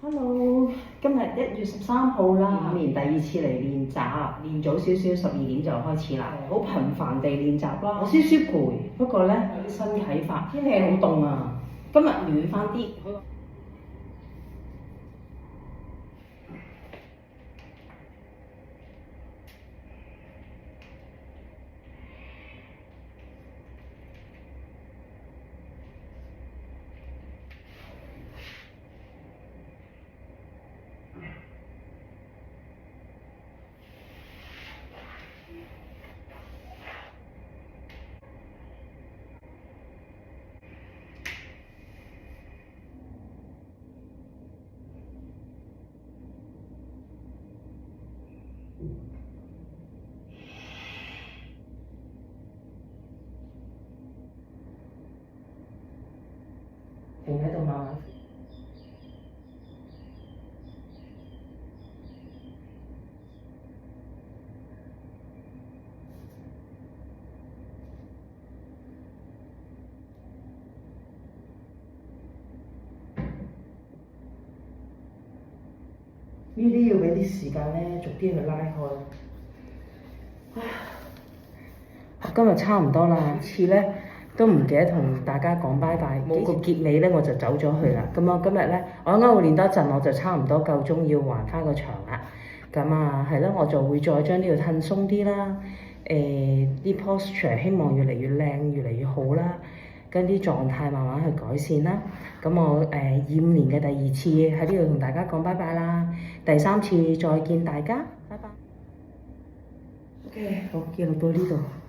Hello，今日1月13號啦，5年第2次嚟練習，練早少少12點就開始啦，好頻繁地練習啦，有少少攰，不過咧有啲新啟發。天氣好凍啊，今日暖翻啲。停喺度慢慢。呢啲要俾啲時間咧，逐啲去拉開。今日差唔多啦，次咧都唔記得同大家講拜拜，冇個結尾咧我就走咗去啦。咁我今日咧，我啱啱會練多陣，我就差唔多夠鐘要還翻個場啦。咁啊，係咯，我就會再將呢度褪鬆啲啦。啲 posture 希望越嚟越靚，越嚟越好啦。跟啲狀態慢慢去改善啦。咁我25年嘅第2次喺呢度同大家講拜拜啦。第3次再見大家，拜拜。OK，好，記錄到呢度。